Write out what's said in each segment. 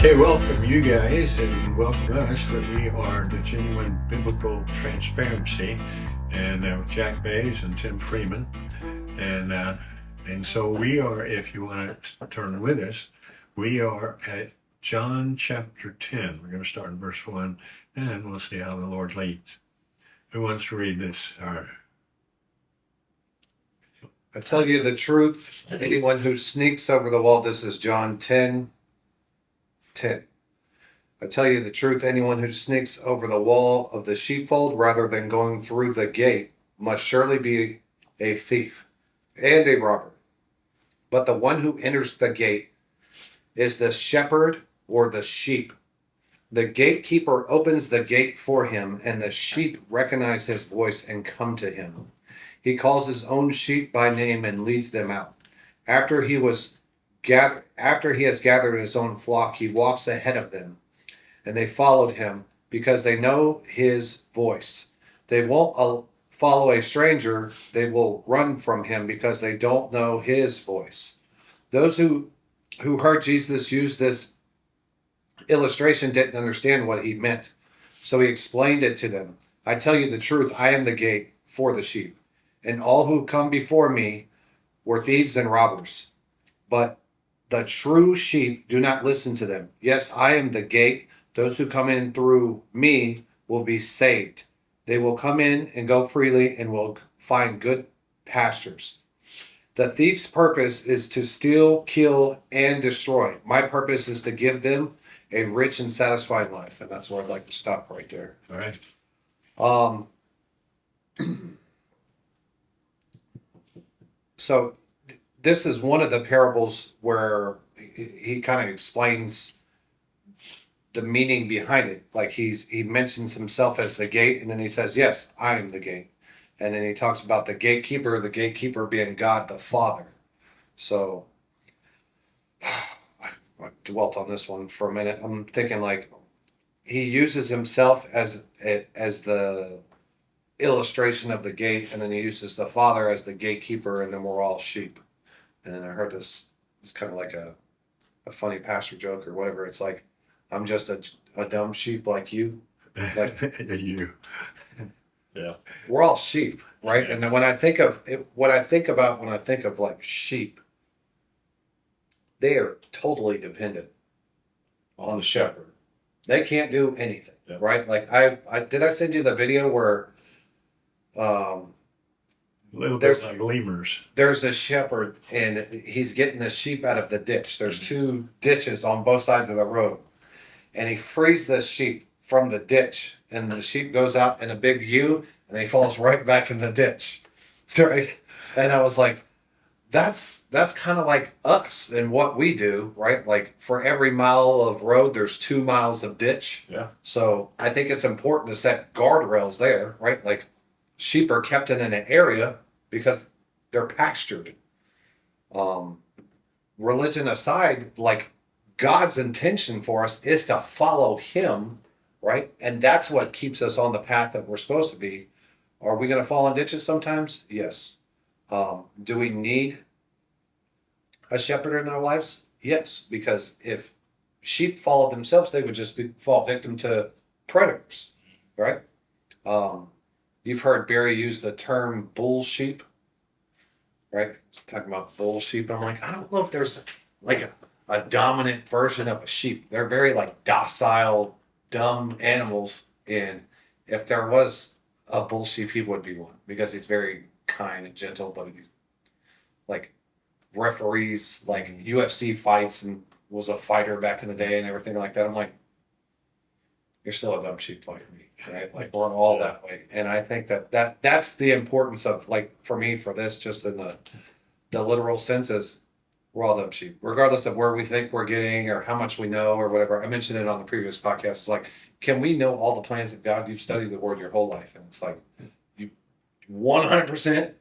Okay, welcome you guys and welcome us. We are the Genuine Biblical Transparency, and with Jack Bays and Tim Freeman, and uh, and so we are. If you want to turn with us, we are at John chapter 10. We're going to start in verse 1, and we'll see how the Lord leads. Who wants to read this? I tell you the truth, anyone who sneaks over the wall, this is John 10:10. I tell you the truth, anyone who sneaks over the wall of the sheepfold rather than going through the gate must surely be a thief and a robber. But the one who enters the gate is the shepherd or the sheep. The gatekeeper opens the gate for him, and the sheep recognize his voice and come to him. He calls his own sheep by name and leads them out. After he has gathered his own flock, he walks ahead of them, and they followed him because they know his voice. They won't follow a stranger, they will run from him because they don't know his voice. Those who heard Jesus use this illustration didn't understand what he meant, so he explained it to them. I tell you the truth, I am the gate for the sheep, and all who come before me were thieves and robbers. But the true sheep do not listen to them. Yes, I am the gate. Those who come in through me will be saved. They will come in and go freely and will find good pastures. The thief's purpose is to steal, kill, and destroy. My purpose is to give them a rich and satisfying life. And that's where I'd like to stop right there. All right. So this is one of the parables where he kind of explains the meaning behind it. Like he mentions himself as the gate, and then he says, yes, I am the gate. And then he talks about the gatekeeper being God the Father. So I dwelt on this one for a minute. I'm thinking like he uses himself as the illustration of the gate, and then he uses the Father as the gatekeeper, and then we're all sheep. And then I heard this, it's kind of like a funny pastor joke or whatever. It's like, I'm just a dumb sheep like you. Like You. Yeah. We're all sheep, right? And then when I think of it, when I think of like sheep, they are totally dependent on the shepherd. They can't do anything, Yeah. right? Like I did I send you the video where A little bit like lemurs. there's a shepherd and he's getting the sheep out of the ditch. There's two ditches on both sides of the road. And he frees the sheep from the ditch, and the sheep goes out in a big U, and he falls right back in the ditch. Right? And I was like, that's kind of like us and what we do, right? Like for every mile of road, there's 2 miles of ditch. Yeah. So I think it's important to set guardrails there, right? Like sheep are kept in an area because they're pastured. Religion aside, like God's intention for us is to follow him, right? And that's what keeps us on the path that we're supposed to be. Are we going to fall in ditches sometimes? Yes. Do we need a shepherd in our lives? Yes, because if sheep followed themselves, they would just fall victim to predators, right? You've heard Barry use the term bull sheep, right? Talking about bull sheep. I'm like, I don't know if there's like a dominant version of a sheep. They're very like docile, dumb animals. And if there was a bull sheep, he would be one because he's very kind and gentle, but he's like referees like UFC fights and was a fighter back in the day and everything like that. I'm like, you're still a dumb sheep like me, right? Like we're all that way. And I think that's the importance of like for me for this, just in the literal sense is we're all dumb sheep, regardless of where we think we're getting or how much we know or whatever. I mentioned it on the previous podcast. It's like, can we know all the plans of God? You've studied the word your whole life. And it's like, you 100%,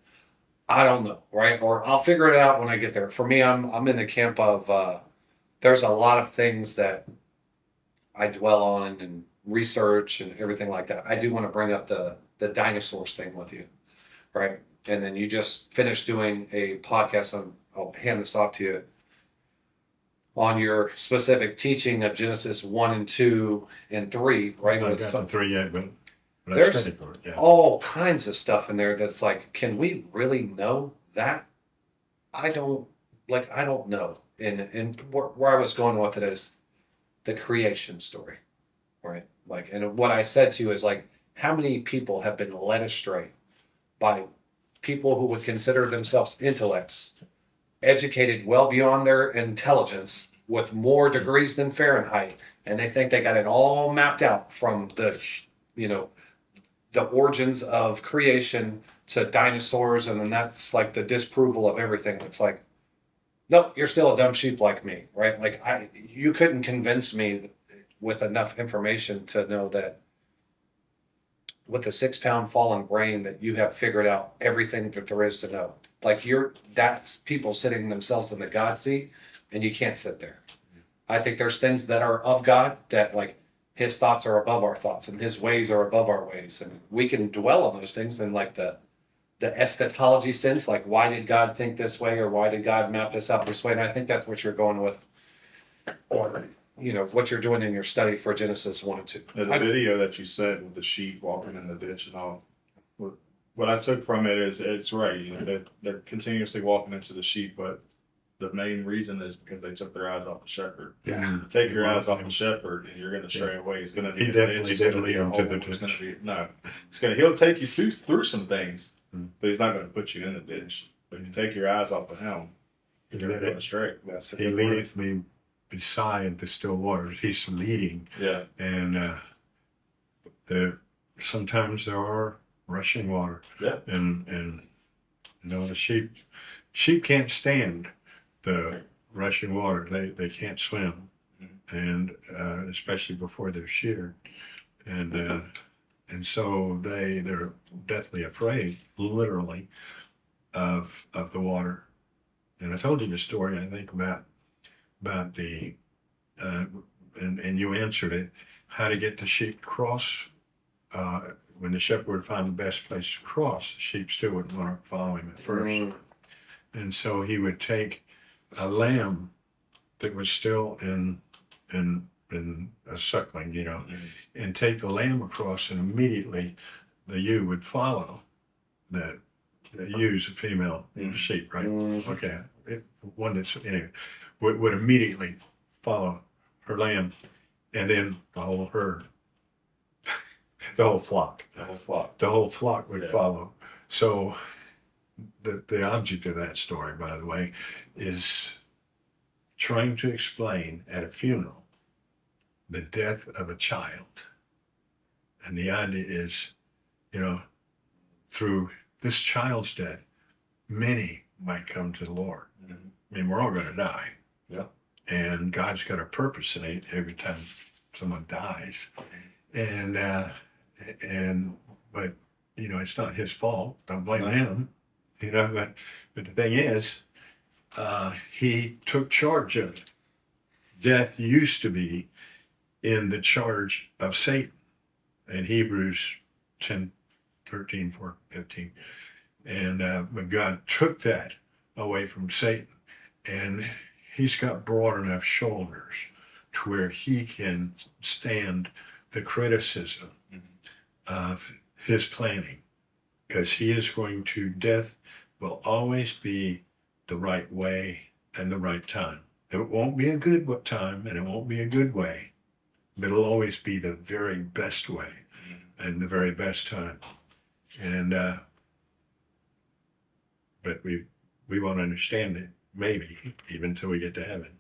I don't know, right? Or I'll figure it out when I get there. For me, I'm in the camp of, there's a lot of things that I dwell on and research and everything like that. I do want to bring up the dinosaurs thing with you, right? And then you just finished doing a podcast on, I'll hand this off to you, on your specific teaching of Genesis 1 and 2 and 3, right? I With got some, the 3 yet, but I there's studied for it. Yeah. all kinds of stuff in there that's like, can we really know that? I don't know. And where I was going with it is the creation story, right? Like, and what I said to you is like, how many people have been led astray by people who would consider themselves intellects, educated well beyond their intelligence, with more degrees than Fahrenheit, and they think they got it all mapped out from the, you know, the origins of creation to dinosaurs, and then that's like the disapproval of everything. It's like, nope, you're still a dumb sheep like me, right? Like you couldn't convince me with enough information to know that with a 6 pound fallen brain that you have figured out everything that there is to know. Like that's people sitting themselves in the God seat, and you can't sit there. I think there's things that are of God that like his thoughts are above our thoughts and his ways are above our ways. And we can dwell on those things in like the eschatology sense, like why did God think this way or why did God map this out this way? And I think that's what you're going with, or what you're doing in your study for Genesis 1 and 2. The video that you said with the sheep walking in the ditch and all, what I took from it is it's right. They're continuously walking into the sheep, but the main reason is because they took their eyes off the shepherd. Yeah. Take your eyes off the shepherd, and you're going to stray away. It's going to be He definitely didn't lead them to the ditch. ditch. He'll take you through some things, but he's not going to put you in the ditch. But if you take your eyes off of him, you're going to go astray. He leadeth me beside the still waters. He's leading. Yeah. And sometimes there are rushing water. Yeah. And the sheep can't stand the rushing water. They can't swim. And especially before they're sheared. And so they're deathly afraid, literally, of the water. And I told you the story, I think, about the and you answered it, how to get the sheep to cross. When the shepherd would find the best place to cross, the sheep still wouldn't want to follow him at first. And so he would take a lamb that was still in a suckling, and take the lamb across, and immediately the ewe would follow. The ewe's a female sheep, right? Okay, one that's anyway would immediately follow her lamb, and then the whole herd, the whole flock would follow. So the object of that story, by the way, is trying to explain at a funeral the death of a child. And the idea is, through this child's death, many might come to the Lord. I mean, we're all going to die. Yeah. And God's got a purpose in it every time someone dies. But it's not his fault. Don't blame him. But the thing is, he took charge of it. Death used to be in the charge of Satan. In Hebrews 10:13-15. But God took that away from Satan. And he's got broad enough shoulders to where he can stand the criticism of his planning. Because death will always be the right way and the right time. It won't be a good time and it won't be a good way, but it'll always be the very best way and the very best time. And but we won't understand it, maybe, even until we get to heaven.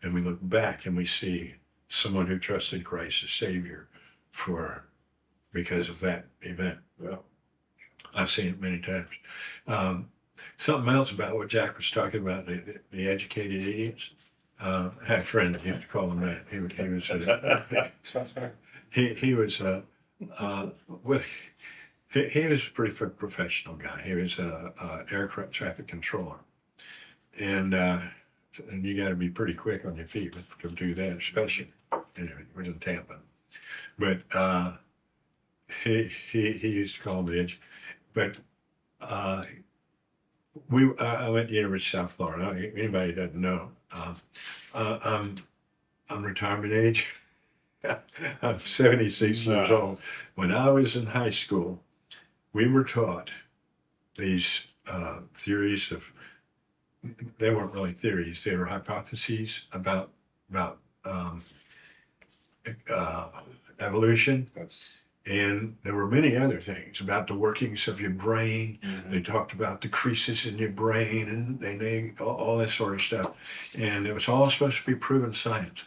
And we look back and we see someone who trusted Christ as Savior because of that event. Well, I've seen it many times. Something else about what Jack was talking about, the educated idiots. I had a friend that used to call him that. He was he was a pretty professional guy. He was a aircraft traffic controller, and you got to be pretty quick on your feet to do that, especially he was in Tampa. But he used to call him the edge. But I went to University of South Florida. Anybody doesn't know, I'm retirement age. I'm 76 years No. old. When I was in high school, we were taught these theories of, they weren't really theories, they were hypotheses about uh, evolution. That's And there were many other things about the workings of your brain. They talked about the creases in your brain and they all this sort of stuff. And it was all supposed to be proven science.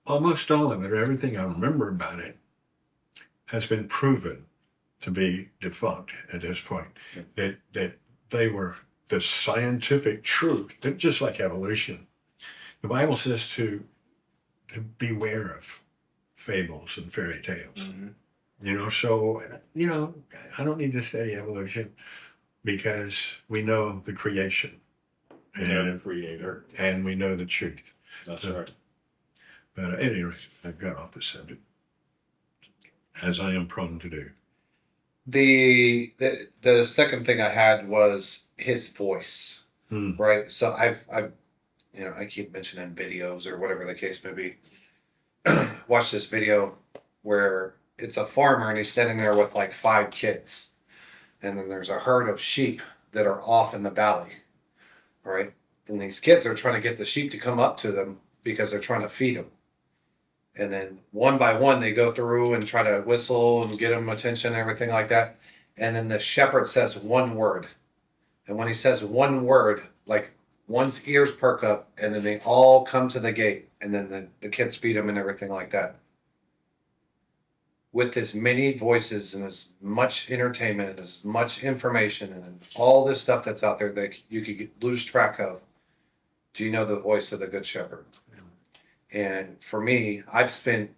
Almost all of it, or everything I remember about it, has been proven to be defunct at this point. That they were the scientific truth, just like evolution. The Bible says to beware of fables and fairy tales. Mhm. So I don't need to study evolution because we know the creation Yeah, the creator. and we know the truth. That's So- right. But anyway, I got off the subject, as I am prone to do. the second thing I had was his voice, Hmm. right? So I've I keep mentioning videos or whatever the case may be. Watch this video where it's a farmer and he's sitting there with like 5 kids, and then there's a herd of sheep that are off in the valley, right? And these kids are trying to get the sheep to come up to them because they're trying to feed them. And then one by one, they go through and try to whistle and get them attention and everything like that. And then the shepherd says one word. And when he says one word, like one's ears perk up and then they all come to the gate. And then the kids feed them and everything like that. With as many voices and as much entertainment and as much information and all this stuff that's out there that you could lose track of, do you know the voice of the Good Shepherd? And for me, I've spent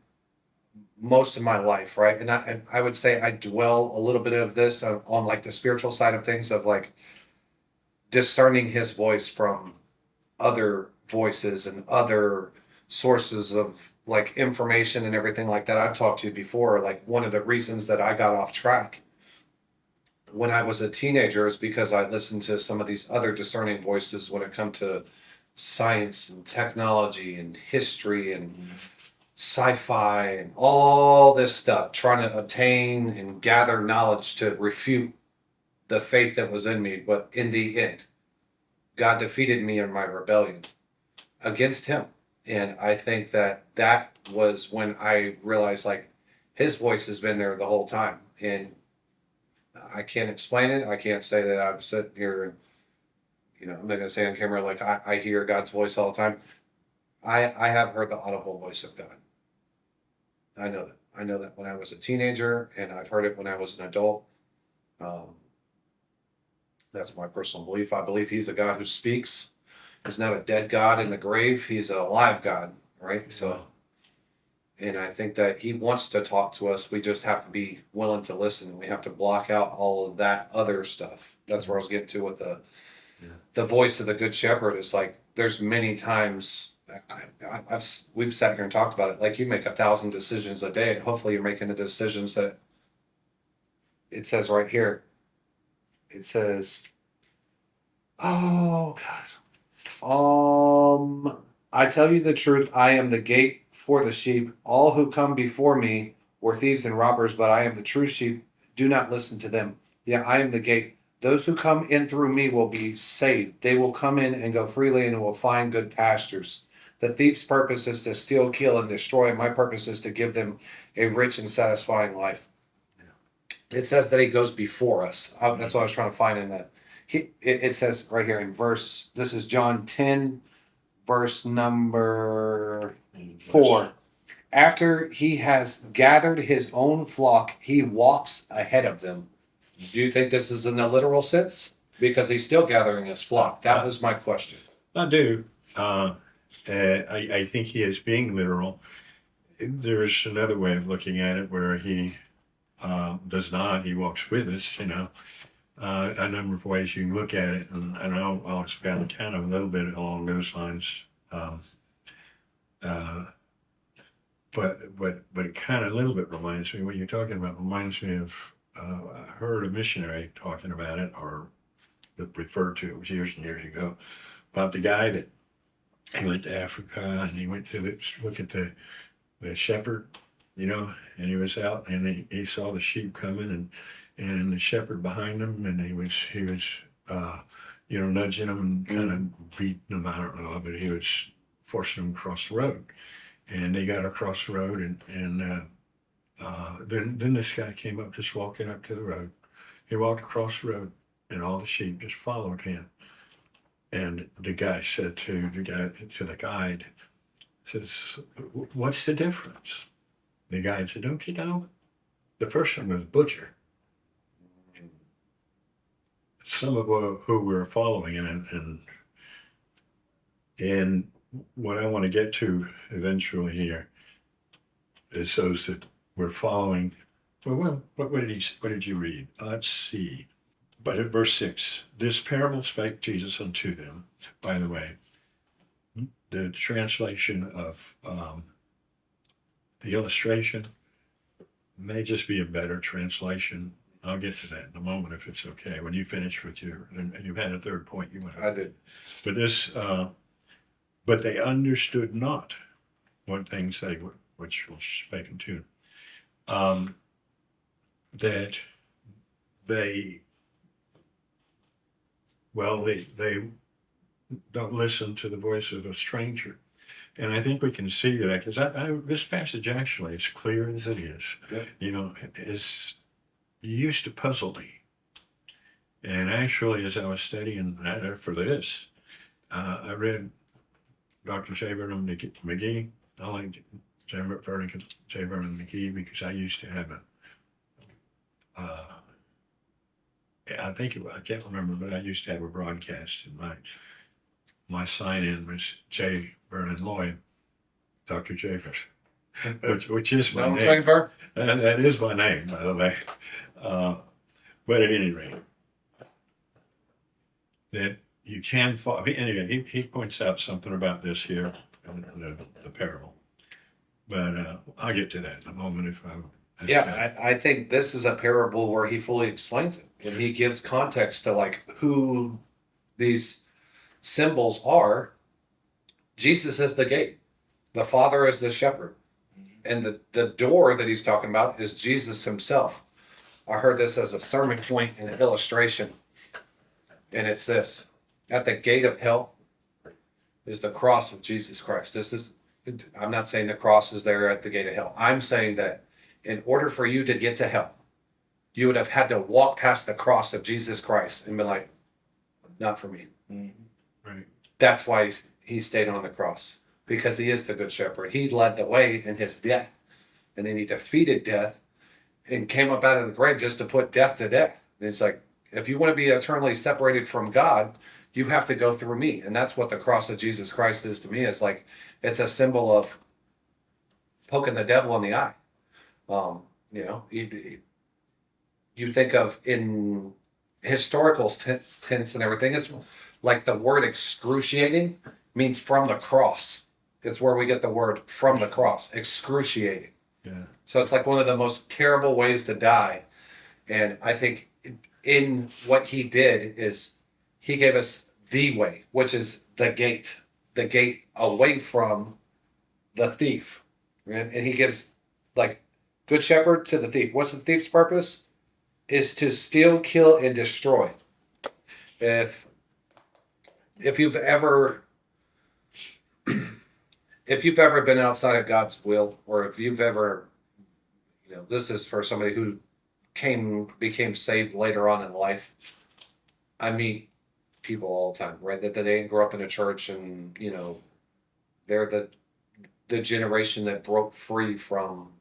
most of my life, right? And I would say I dwell a little bit of this on like the spiritual side of things, of like discerning his voice from other voices and other sources of like information and everything like that. I've talked to you before. Like one of the reasons that I got off track when I was a teenager is because I listened to some of these other discerning voices when it come to science and technology and history and sci-fi and all this stuff, trying to obtain and gather knowledge to refute the faith that was in me. But in the end, God defeated me in my rebellion against him. And I think that was when I realized like his voice has been there the whole time. And I can't explain it. I can't say that I've sitting here and, I'm not going to say on camera like I hear God's voice all the time. I have heard the audible voice of God. I know that. I know that when I was a teenager, and I've heard it when I was an adult. That's my personal belief. I believe he's a God who speaks. He's not a dead God in the grave. He's a live God, right? So, and I think that he wants to talk to us. We just have to be willing to listen. We have to block out all of that other stuff. That's where I was getting to with the voice of the Good Shepherd. Is like there's many times we've sat here and talked about it. Like you make 1,000 decisions a day, and hopefully you're making the decisions that it says right here. It says, "Oh God, I tell you the truth. I am the gate for the sheep. All who come before me were thieves and robbers, but I am the true sheep. Do not listen to them. Yeah, I am the gate. Those who come in through me will be saved. They will come in and go freely and will find good pastures. The thief's purpose is to steal, kill, and destroy. My purpose is to give them a rich and satisfying life." It says that he goes before us. That's what I was trying to find in that. It says right here in verse, this is John 10, verse number 4. After he has gathered his own flock, he walks ahead of them. Do you think this is in a literal sense? Because he's still gathering his flock. That was my question. I do. I think he is being literal. There's another way of looking at it where he does not. He walks with us, a number of ways you can look at it. And I'll expand kind of a little bit along those lines. But it kind of a little bit reminds me, what you're talking about reminds me of, I heard a missionary talking about it, or referred to, it was years and years ago, about the guy that he went to Africa and he went to look at the shepherd, and he was out and he saw the sheep coming and the shepherd behind him, and he was nudging them and kind of beating them. I don't know, but he was forcing them across the road, and they got across the road, then this guy came up, just walking up to the road. He walked across the road, and all the sheep just followed him. And the guy said to the guide, says, "What's the difference?" The guide said, "Don't you know? The first one was butcher. Some of who we're following, and what I want to get to eventually here is those that we're following. Well, what did you read? Let's see. But at verse 6, this parable spake Jesus unto them. By the way, the translation of the illustration may just be a better translation. I'll get to that in a moment if it's okay. When you finish with and you had a third point you went over. I did. But but they understood not what things they were, which was spoken to, that they don't listen to the voice of a stranger. And I think we can see that because this passage actually, as clear as it is, used to puzzle me. And actually, as I was studying for this, I read Dr. J. Vernon McGee. I like J. Vernon McGee because I used to have I can't remember, but I used to have a broadcast, and my sign-in was J. Vernon Lloyd, Dr. J. Vernon, which is my name. That is my name, by the way. But at any rate, that you can follow. Anyway, he points out something about this here in the parable. But I'll get to that in a moment if I. I think this is a parable where he fully explains it, and he gives context to like who these symbols are. Jesus is the gate. The Father is the shepherd. And the door that he's talking about is Jesus himself. I heard this as a sermon point and an illustration. And it's this. At the gate of hell is the cross of Jesus Christ. I'm not saying the cross is there at the gate of hell. I'm saying that in order for you to get to hell, you would have had to walk past the cross of Jesus Christ and be like, not for me. Mm-hmm. Right. That's why he stayed on the cross, because he is the good shepherd. He led the way in his death, and then he defeated death and came up out of the grave just to put death to death. And it's like, if you want to be eternally separated from God, you have to go through me. And that's what the cross of Jesus Christ is to me. It's like, it's a symbol of poking the devil in the eye. You think of in historical tense and everything, it's like the word excruciating means from the cross. It's where we get the word from the cross, excruciating. Yeah. So it's like one of the most terrible ways to die. And I think in what he did is he gave us the way, which is the gate away from the thief. And he gives like good shepherd to the thief. What's the thief's purpose? Is to steal, kill, and destroy. If you've ever been outside of God's will, or if you've ever, this is for somebody who became saved later on in life. I meet people all the time, right? That they didn't grow up in a church, and they're the generation that broke free from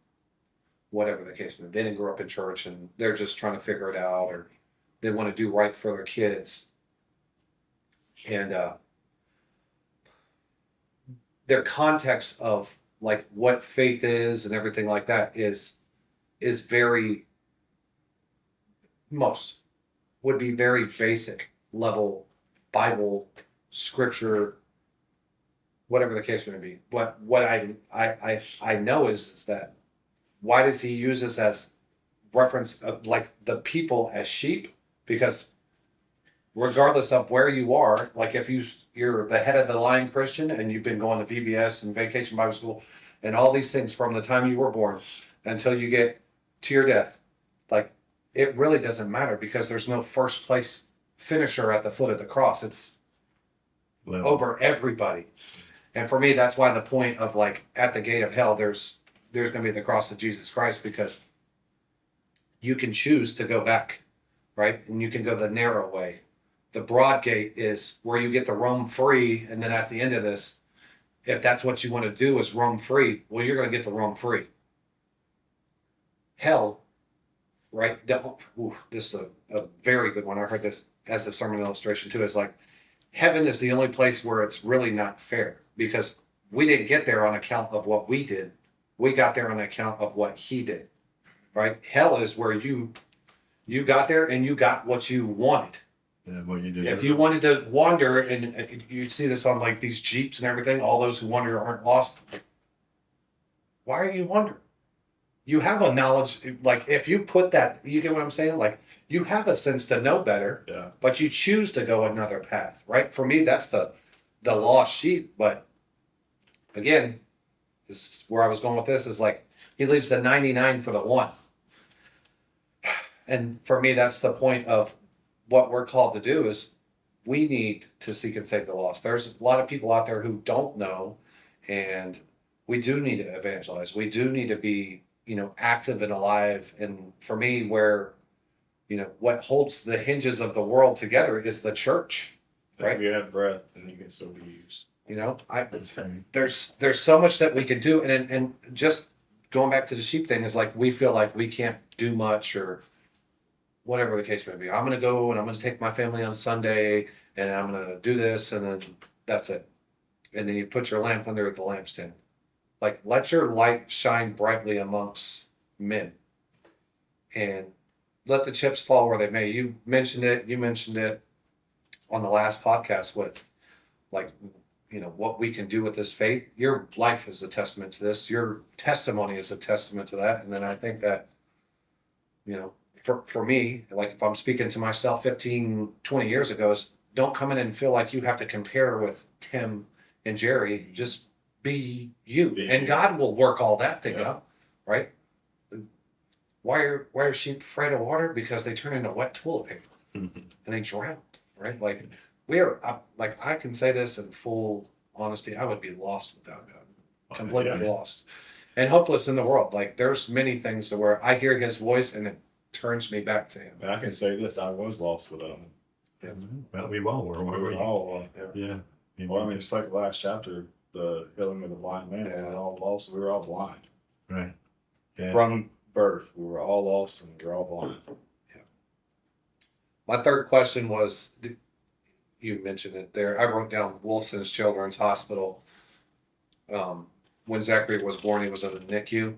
whatever the case may be. They didn't grow up in church, and they're just trying to figure it out, or they want to do right for their kids. And their context of like what faith is and everything like that is very, most would be very basic level Bible, scripture, whatever the case may be. But what I know is that why does he use this as reference of like the people as sheep? Because regardless of where you are, like if you're the head of the line Christian and you've been going to VBS and Vacation Bible School and all these things from the time you were born until you get to your death, like it really doesn't matter because there's no first place finisher at the foot of the cross. It's over everybody. And for me, that's why the point of like at the gate of hell, there's going to be the cross of Jesus Christ, because you can choose to go back, right? And you can go the narrow way. The broad gate is where you get to roam free. And then at the end of this, if that's what you want to do is roam free, well, you're going to get to roam free. Hell, right? This is a very good one. I heard this as a sermon illustration too. It's like heaven is the only place where it's really not fair, because we didn't get there on account of what we did. We got there on account of what he did, right? Hell is where you got there and you got what you wanted. Yeah, what you did. If you wanted to wander, and you see this on like these Jeeps and everything, all those who wander aren't lost. Why are you wandering? You have a knowledge, like if you put that, you get what I'm saying? Like you have a sense to know better, Yeah. but you choose to go another path, right? For me, that's the lost sheep. But again, this is where I was going with this, is like he leaves the 99 for the one. And for me, that's the point of what we're called to do, is we need to seek and save the lost. There's a lot of people out there who don't know, and we do need to evangelize. We do need to be, active and alive. And for me, where, what holds the hinges of the world together is the church, right? If you have breath, then you can still be used. There's so much that we can do. And just going back to the sheep thing is like, we feel like we can't do much, or whatever the case may be. I'm going to go and I'm going to take my family on Sunday and I'm going to do this, and then that's it. And then you put your lamp under the lampstand. Like, let your light shine brightly amongst men, and let the chips fall where they may. You mentioned it on the last podcast with, like, what we can do with this faith. Your life is a testament to this. Your testimony is a testament to that. And then I think that, for me, like if I'm speaking to myself 15, 20 years ago, is don't come in and feel like you have to compare with Tim and Jerry. Just be you. And God will work all that thing out, right? Why are sheep afraid of water? Because they turn into wet toilet paper and they drown, right? Like I can say this in full honesty, I would be lost without God. Completely lost and hopeless in the world. Like there's many things to where I hear his voice and it turns me back to him. And I can say this, I was lost without him. Yeah. Well, we all were. We were all Yeah. Well, I mean, just like the last chapter, the healing of the blind man, we were all lost. We were all blind. Right. Yeah. From birth, we were all lost and we were all blind. Yeah. My third question was, you mentioned it there. I wrote down Wolfson's Children's Hospital. When Zachary was born, he was in a NICU,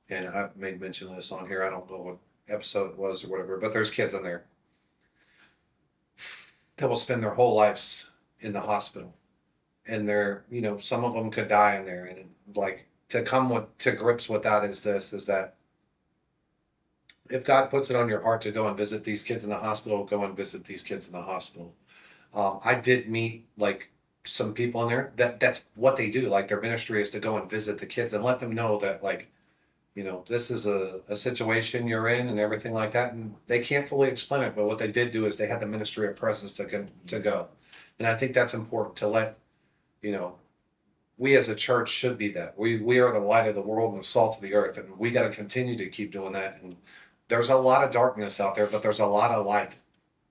and I made mention of this on here. I don't know what episode it was or whatever, but there's kids in there that will spend their whole lives in the hospital, and they're, some of them could die in there. And like to come to grips with that is that if God puts it on your heart to go and visit these kids in the hospital, go and visit these kids in the hospital. I did meet like some people in there that's what they do. Like their ministry is to go and visit the kids and let them know that, like, this is a situation you're in and everything like that. And they can't fully explain it, but what they did do is they had the ministry of presence to go. And I think that's important to let, we as a church should be that. We are the light of the world and the salt of the earth. And we got to continue to keep doing that. And there's a lot of darkness out there, but there's a lot of light.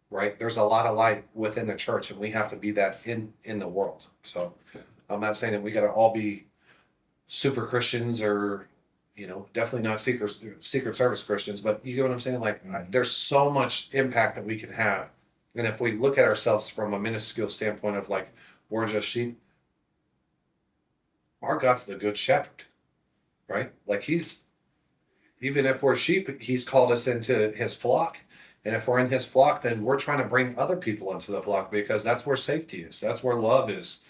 Right? There's a lot of light within the church, and we have to be that in the world. So I'm not saying that we got to all be super Christians or, definitely not secret service Christians, but you get what I'm saying? Like there's so much impact that we can have. And if we look at ourselves from a minuscule standpoint of like, we're just sheep, our God's the good shepherd, right? Like even if we're sheep, he's called us into his flock. And if we're in his flock, then we're trying to bring other people into the flock, because that's where safety is. That's where love is.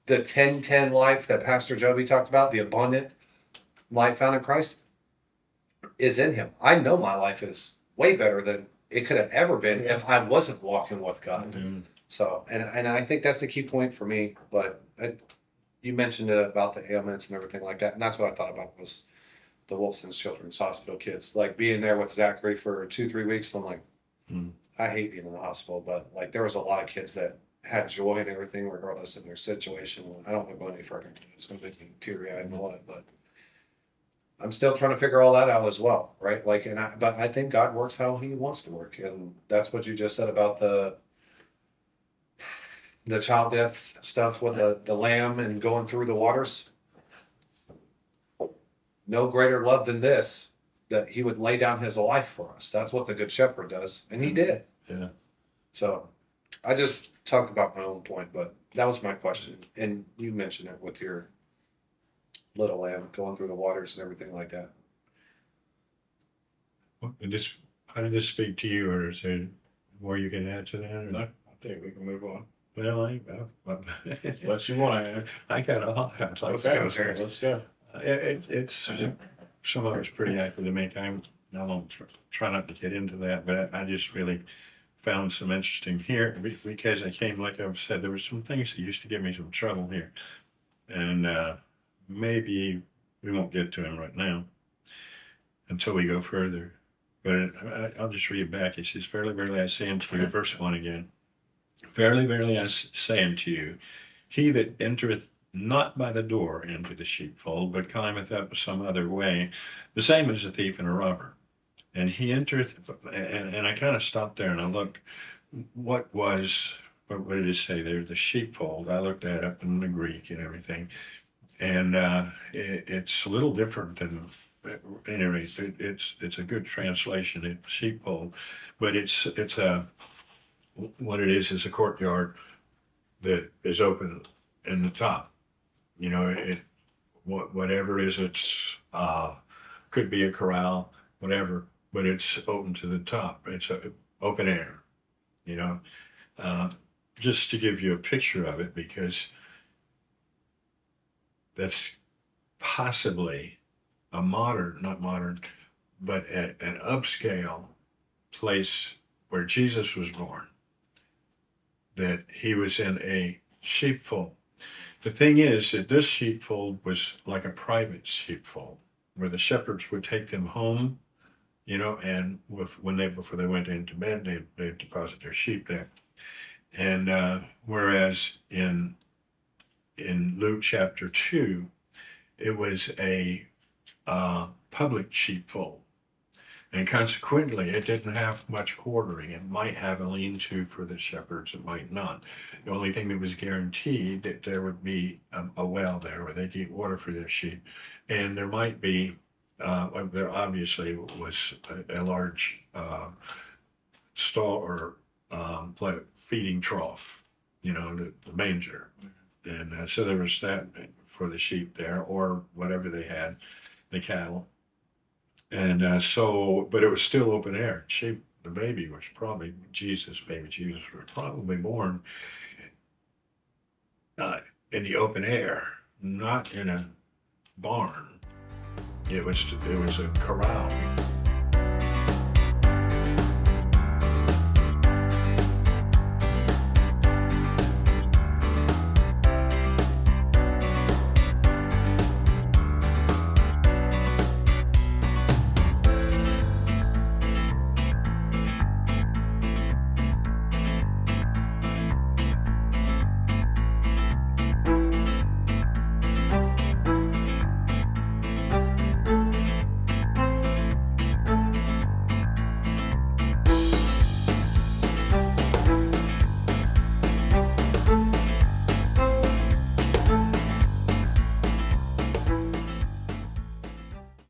The 10-10 life that Pastor Joby talked about, the abundant life found in Christ, is in him. I know my life is way better than it could have ever been if I wasn't walking with God. Mm. So, and I think that's the key point for me. But you mentioned it about the ailments and everything like that, and that's what I thought about was the Wolfson's Children's Hospital kids, like being there with Zachary for 2-3 weeks. I'm like, Mm. I hate being in the hospital, but like there was a lot of kids that had joy and everything, regardless of their situation. I don't want to go any further. It's going to make me teary eyed and all that, but I'm still trying to figure all that out as well, right? Like, but I think God works how He wants to work, and that's what you just said about the child death stuff with the lamb and going through the waters. No greater love than this, that He would lay down His life for us. That's what the Good Shepherd does, and He did. Yeah. So I just talked about my own point, but that was my question. And you mentioned it with your little lamb going through the waters and everything like that. How did this speak to you, or is there more you can add to that? Or? No, I think we can move on. Well, Unless you want to. I got a lot. I'd like Okay, to go. let's go. It's some of it's pretty academic. I won't try not to get into that, but I just really found some interesting here because I came, like I've said, there were some things that used to give me some trouble here, and maybe we won't get to them right now until we go further. But I'll just read it back. It says, "Verily, verily, I say unto you," verse 1 again. "Verily, verily, I say unto you, he that entereth not by the door into the sheepfold, but climbeth up some other way, the same is a thief and a robber. And he entereth," and I kind of stopped there and I looked, what did it say there? The sheepfold. I looked that up in the Greek and everything. And it's a little different than, anyway, it's a good translation, it's sheepfold, but it's what it is a courtyard that is open in the top. You know, whatever is it's could be a corral, whatever, but it's open to the top. It's open air. You know, just to give you a picture of it, because that's possibly a not modern, but an upscale place where Jesus was born, that he was in a sheepfold. The thing is that this sheepfold was like a private sheepfold where the shepherds would take them home, you know, and before they went into bed, they deposit their sheep there. And whereas in Luke chapter 2, it was a public sheepfold. And consequently, it didn't have much quartering. It might have a lean-to for the shepherds, it might not. The only thing that was guaranteed that there would be a well there where they get water for their sheep. And there might be, there obviously was a large stall or feeding trough, you know, the manger. And so there was that for the sheep there, or whatever they had, the cattle. And but it was still open air. The baby was probably baby Jesus was probably born in the open air, not in a barn. It was a corral.